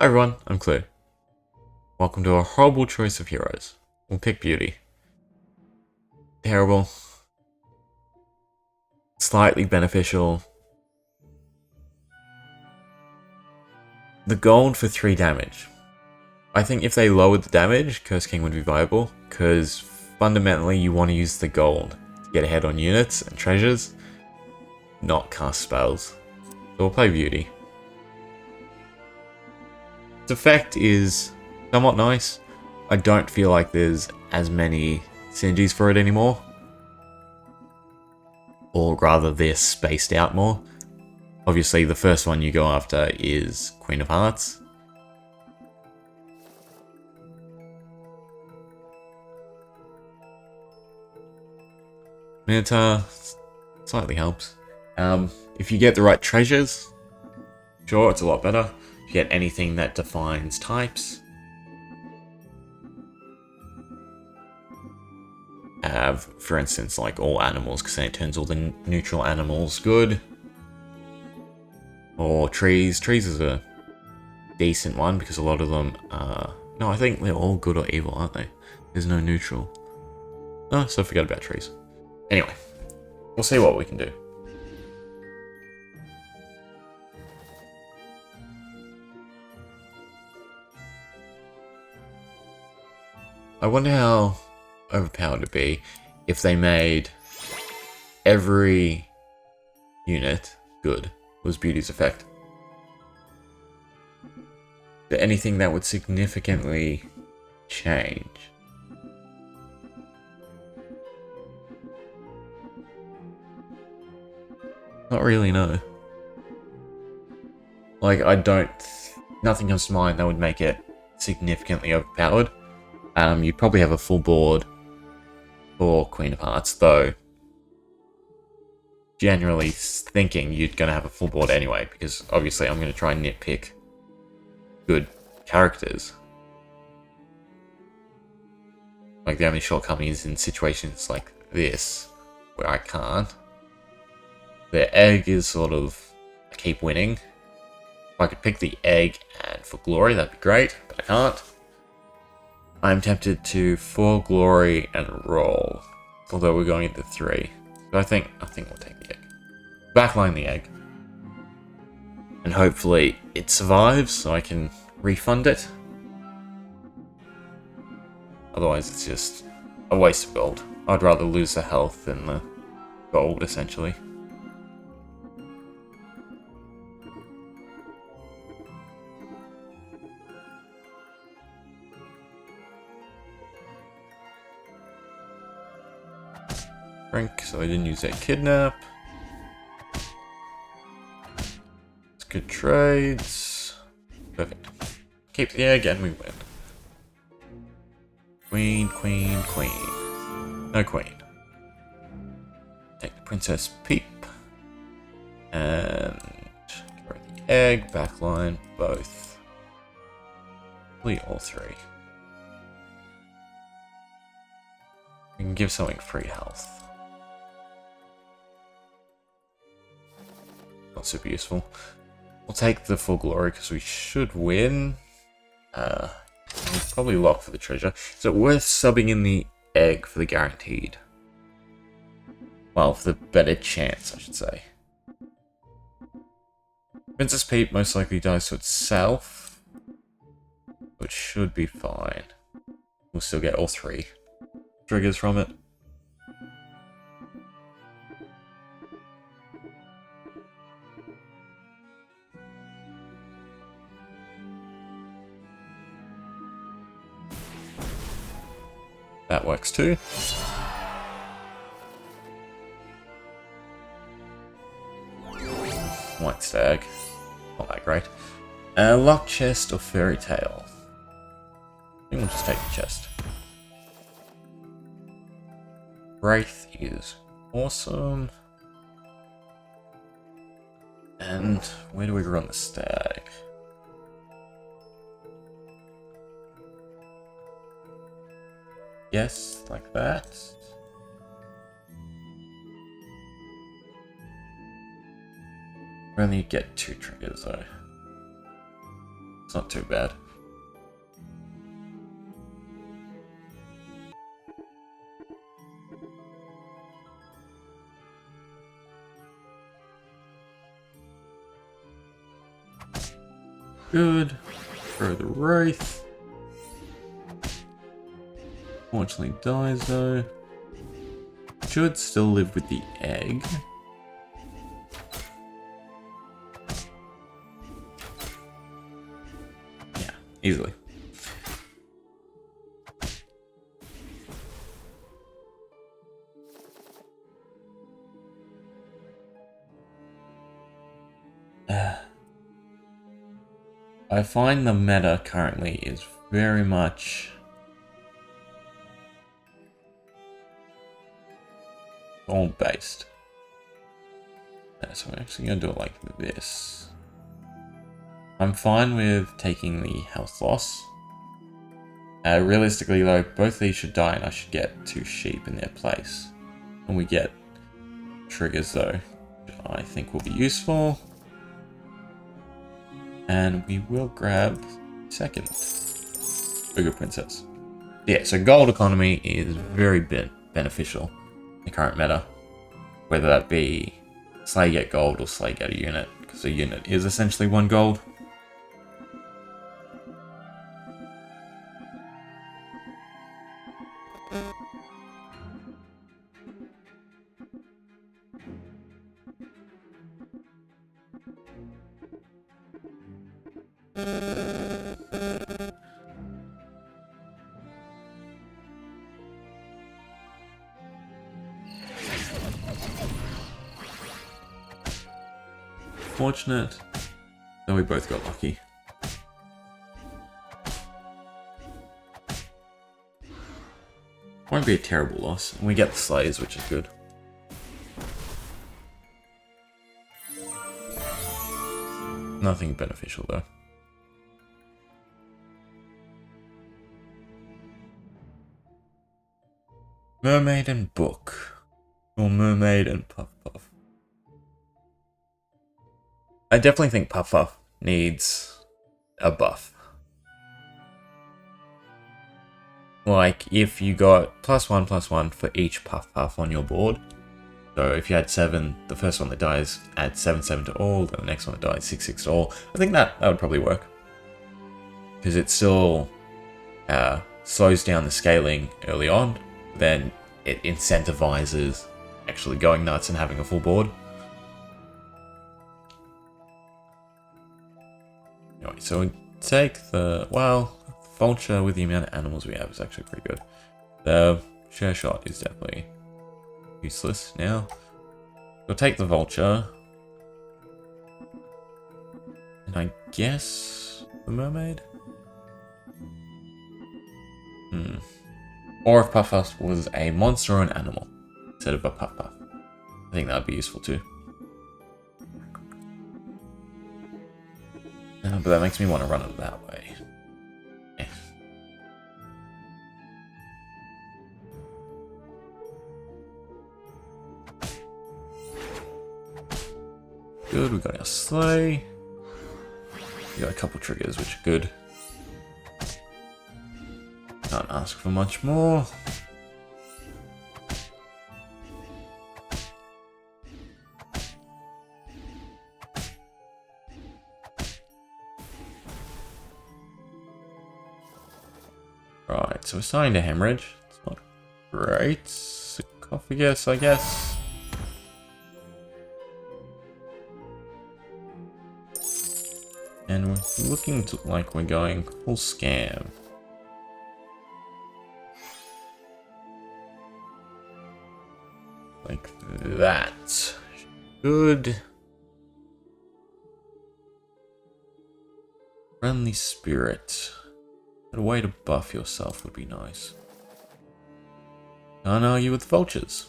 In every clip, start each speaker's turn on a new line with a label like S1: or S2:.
S1: Hi everyone, I'm Kloo. Welcome to a horrible choice of heroes. We'll pick Beauty. Terrible. Slightly beneficial. The gold for 3 damage. I think if they lowered the damage, Curse King would be viable, because fundamentally you want to use the gold to get ahead on units and treasures, not cast spells. So we'll play Beauty. Its effect is somewhat nice. I don't feel like there's as many synergies for it anymore. Or rather, they're spaced out more. Obviously, the first one you go after is Queen of Hearts. Minotaur slightly helps. If you get the right treasures, sure, it's a lot better. If you get anything that defines types, have, for instance, like all animals, because then it turns all the neutral animals good. Or trees. Trees is a decent one, because a lot of them are... No, I think they're all good or evil, aren't they? There's no neutral. Oh, so forget about trees. Anyway, we'll see what we can do. I wonder how overpowered it'd be if they made every unit good was Beauty's effect. Is there anything that would significantly change? Not really, no. Like, nothing comes to mind that would make it significantly overpowered. You'd probably have a full board for Queen of Hearts, though generally thinking you're going to have a full board anyway, because obviously I'm going to try and nitpick good characters. Like, the only shortcomings in situations like this, where I can't. The egg is sort of, I keep winning. If I could pick the egg and for glory, that'd be great, but I can't. I'm tempted to for glory and roll, although we're going into 3. So I think we'll take the egg. Backline the egg. And hopefully it survives so I can refund it. Otherwise it's just a waste of gold. I'd rather lose the health than the gold, essentially. Drink, so I didn't use that kidnap. It's good trades. Perfect. Keep the egg and we win. Queen, queen, queen. No queen. Take the Princess Peep. And get rid of the egg, backline, both. Complete all 3. We can give something free health. Not super useful. We'll take the full glory because we should win. We'll probably lock for the treasure. Is it worth subbing in the egg for the guaranteed? Well, for the better chance, I should say. Princess Peep most likely dies to itself, which should be fine. We'll still get all 3 triggers from it. That works too. White stag. Not that great. Lock chest or fairy tale? I think we'll just take the chest. Wraith is awesome. And where do we run the stag? Yes, like that. We only get 2 triggers though. It's not too bad. Good. Throw the Wraith. Fortunately dies though. Should still live with the egg. Yeah, easily. I find the meta currently is very much gold based. So I'm actually going to do it like this. I'm fine with taking the health loss. Realistically though, both these should die and I should get 2 sheep in their place. And we get triggers though, which I think will be useful. And we will grab second. Bigger Princess. Yeah, so gold economy is very beneficial in the current meta. Whether that be Slay get gold or Slay get a unit, because a unit is essentially 1 gold. Fortunate, though we both got lucky. Won't be a terrible loss, and we get the Slays, which is good. Nothing beneficial though. Mermaid and Book, or Mermaid and Puff Puff. I definitely think Puff Puff needs a buff. Like, if you got +1/+1 for each Puff Puff on your board. So if you had 7, the first one that dies adds 7/7 to all, then the next one that dies 6/6 to all. I think that would probably work. Because it still slows down the scaling early on, then it incentivizes actually going nuts and having a full board. Anyway, so we take the, well, Vulture with the amount of animals we have is actually pretty good. The Share Shot is definitely useless now. We'll take the Vulture. And I guess the Mermaid? Or if Puff Puff was a monster or an animal instead of a Puff Puff. I think that would be useful too. But that makes me want to run it that way. Yeah. Good, we got our Slay. We got a couple triggers, which are good. Can't ask for much more. Right, so we're starting to hemorrhage. It's not great. Sarcophagus, I guess. And we're looking like we're going full scam. Like that. Good. Friendly Spirit. A way to buff yourself would be nice. Can't argue with vultures.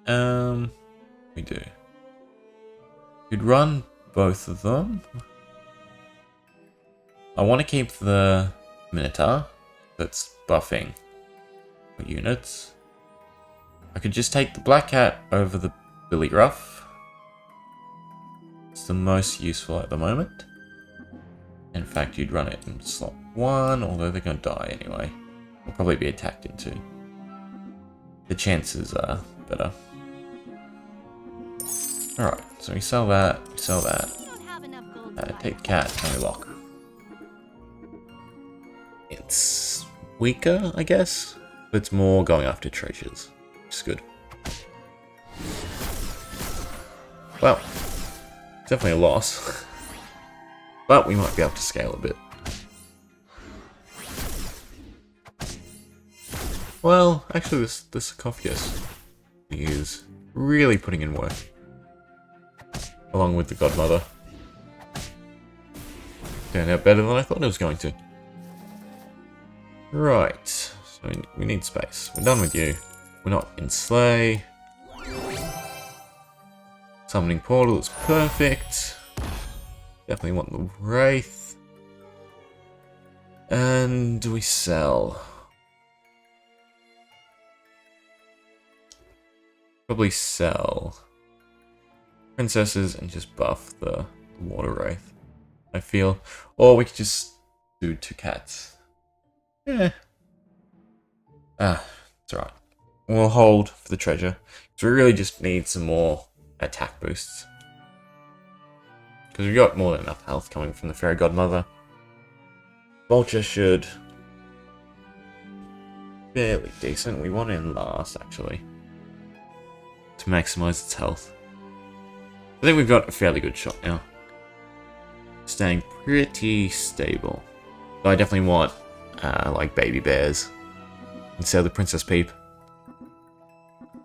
S1: We do. You'd run both of them. I want to keep the Minotaur that's buffing for units. I could just take the Black Cat over the Billy Ruff. It's the most useful at the moment. In fact, you'd run it in slot 1, although they're going to die anyway. They'll probably be attacked into. The chances are better. Alright, so we sell that, take the cat, and we lock. It's weaker, I guess, but it's more going after treasures, which is good. Well, definitely a loss, but we might be able to scale a bit. Well, actually this sarcophagus is really putting in work, along with the godmother. Turned out better than I thought it was going to. Right, so we need space. We're done with you. We're not in Slay. Summoning Portal is perfect. Definitely want the Wraith. And we sell. Probably sell princesses and just buff the Water Wraith, I feel. Or we could just do 2 cats. Yeah. It's alright. We'll hold for the treasure. Because we really just need some more attack boosts. Because we got more than enough health coming from the Fairy Godmother. Vulture should... fairly decent. We want it in last, actually. To maximize its health. I think we've got a fairly good shot now. Staying pretty stable. But I definitely want like baby bears instead of the Princess Peep.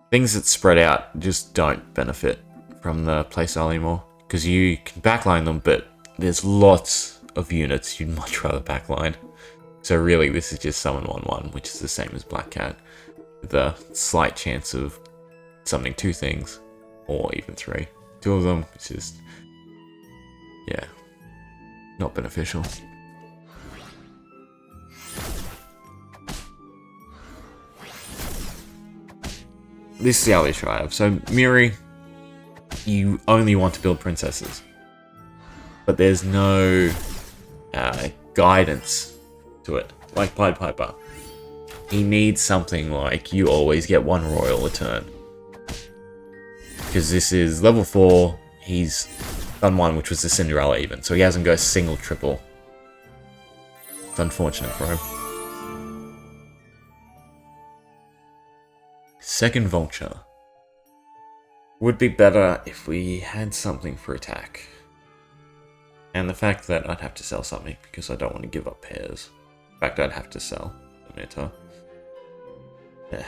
S1: Things that spread out just don't benefit from the playstyle anymore. Because you can backline them, but there's lots of units you'd much rather backline. So really this is just summon 1/1, which is the same as Black Cat. With a slight chance of summoning 2 things, or even 3. 2 of them, it's just, yeah, not beneficial. This is the other issue I have. So, Miri, you only want to build princesses. But there's no guidance to it. Like Pied Piper. He needs something like you always get 1 royal a turn. Because this is level 4, he's done 1, which was the Cinderella even. So he hasn't got single, triple. It's unfortunate for him. Second Vulture. Would be better if we had something for attack. And the fact that I'd have to sell something because I don't want to give up pairs. In fact, I'd have to sell the meta. Yeah.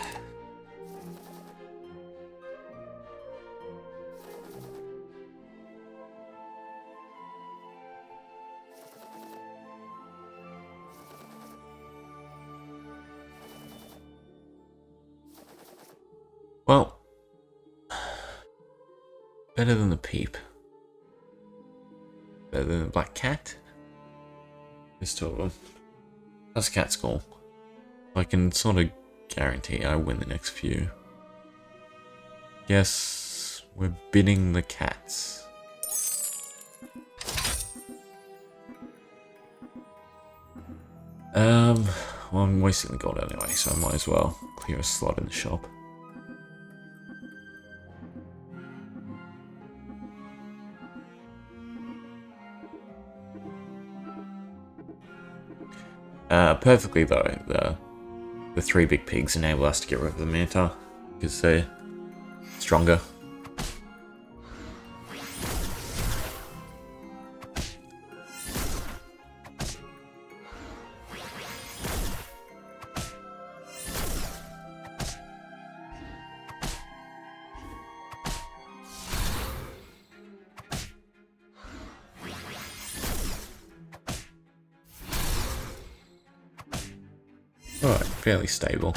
S1: Well, better than the Peep. Better than the Black Cat. There's 2 of them. That's Cat Skull. I can sort of guarantee I win the next few. Yes, we're bidding the cats. Well, I'm wasting the gold anyway, so I might as well clear a slot in the shop. Perfectly though, the 3 big pigs enable us to get rid of the Manta, because they're stronger. Alright, fairly stable.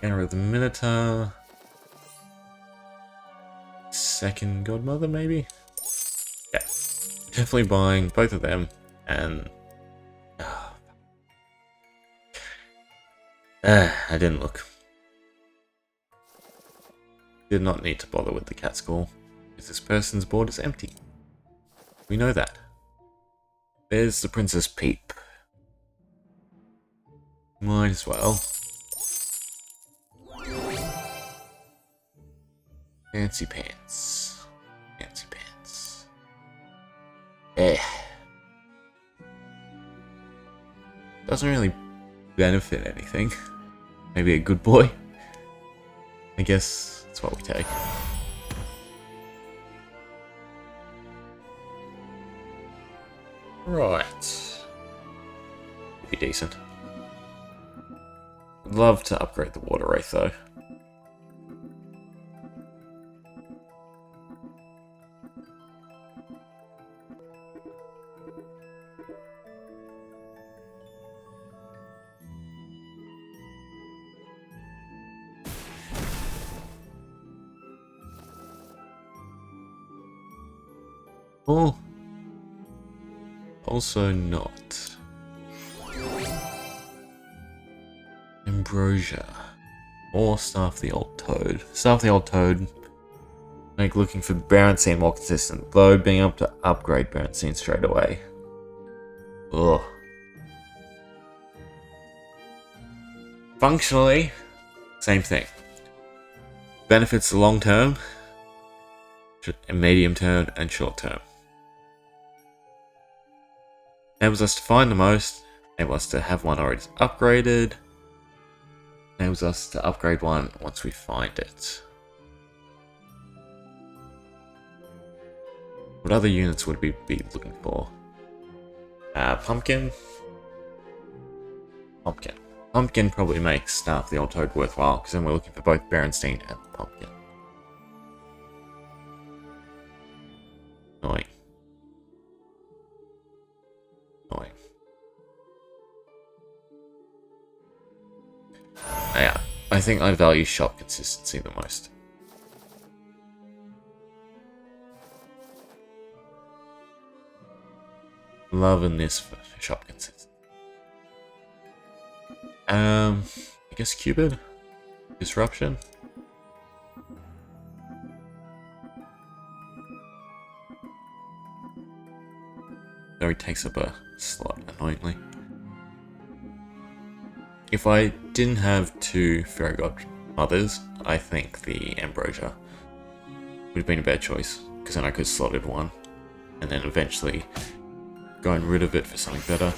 S1: Get rid of the Minotaur. Second Godmother, maybe? Yeah. Definitely buying both of them, and... I didn't look. Did not need to bother with the cat score, because this person's board is empty. We know that. There's the Princess Peep. Might as well. Fancy pants. Fancy pants. Doesn't really benefit anything. Maybe a good boy? I guess that's what we take. Right. Be decent. Would love to upgrade the water wraith though. Oh. Also not. Ambrosia. Or Staff the Old Toad. Staff the Old Toad. Make looking for Berenstain more consistent, though being able to upgrade Berenstain straight away. Ugh. Functionally, same thing. Benefits the long term, medium term, and short term. Enables us to find the most, enables us to have one already upgraded, enables us to upgrade one once we find it. What other units would we be looking for? Pumpkin? Pumpkin. Pumpkin probably makes Staff the Old Toad worthwhile, because then we're looking for both Berenstain and Pumpkin. Annoying. Annoying. Yeah, I think I value shop consistency the most. Loving this for shop consistency. I guess Cupid? Disruption? Though he takes up a slot, annoyingly. If I didn't have two Fairy Godmothers, I think the Ambrosia would have been a better choice, because then I could have slotted one, and then eventually gotten rid of it for something better.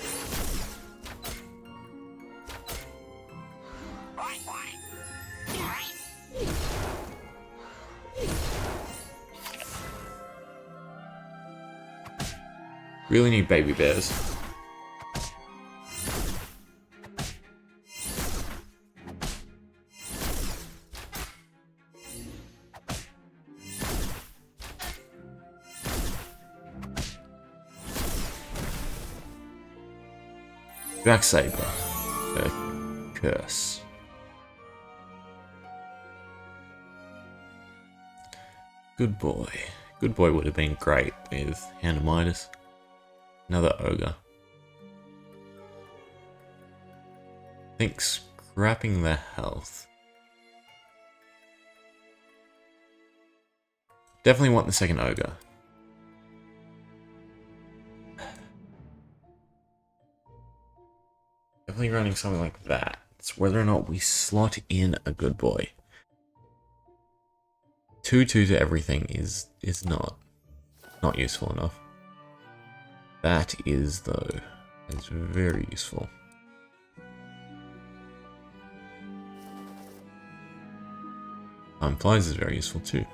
S1: Really need baby bears. Back Saber. Curse. Good boy. Good boy would have been great with Hand of Midas. Another ogre. I think scrapping the health. Definitely want the second ogre. Definitely running something like that. It's whether or not we slot in a good boy. 2/2 to everything is not useful enough. That is, though, is very useful. Time Flies is very useful too.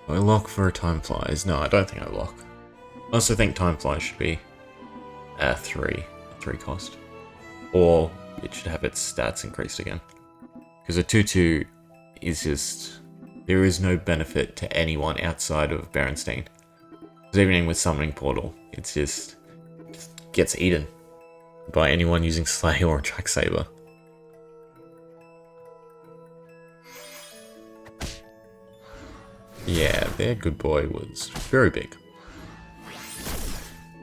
S1: Do I lock for a Time Flies? No, I don't think I lock. I also think Time Flies should be a 3 cost. Or it should have its stats increased again. Because a 2/2 is just... there is no benefit to anyone outside of Berenstain. Because even with Summoning Portal, it's just gets eaten by anyone using Slay or Track Saber. Yeah, their good boy was very big.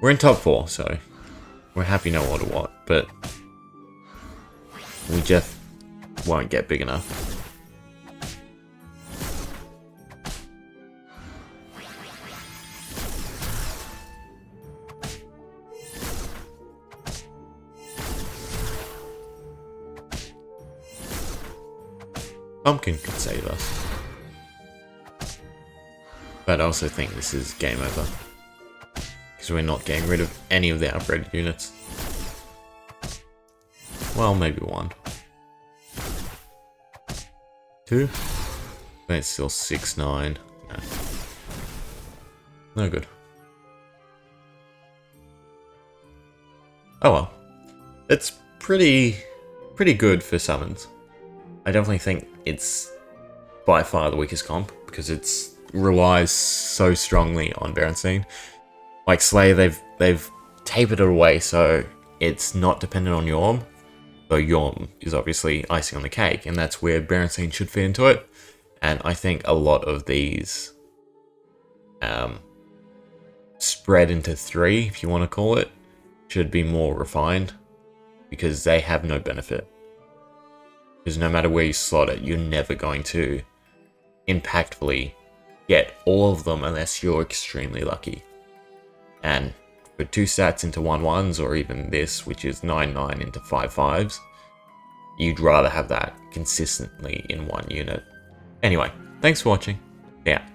S1: We're in top 4, so we're happy no matter what, but we just won't get big enough. Pumpkin could save us. But I also think this is game over. Because we're not getting rid of any of the outbred units. Well, maybe one. Two? But it's still 6-9. No. No good. Oh well. It's pretty good for summons. I definitely think it's by far the weakest comp, because it's relies so strongly on Berenstain. Like Slayer, they've tapered it away so it's not dependent on Yorm. So Yorm is obviously icing on the cake, and that's where Berenstain should fit into it. And I think a lot of these spread into 3, if you want to call it, should be more refined, because they have no benefit. Because no matter where you slot it, you're never going to impactfully get all of them unless you're extremely lucky. And for 2 stats into 1-1s, or even this, which is 9-9 into 5-5s, you'd rather have that consistently in one unit. Anyway, thanks for watching. Yeah.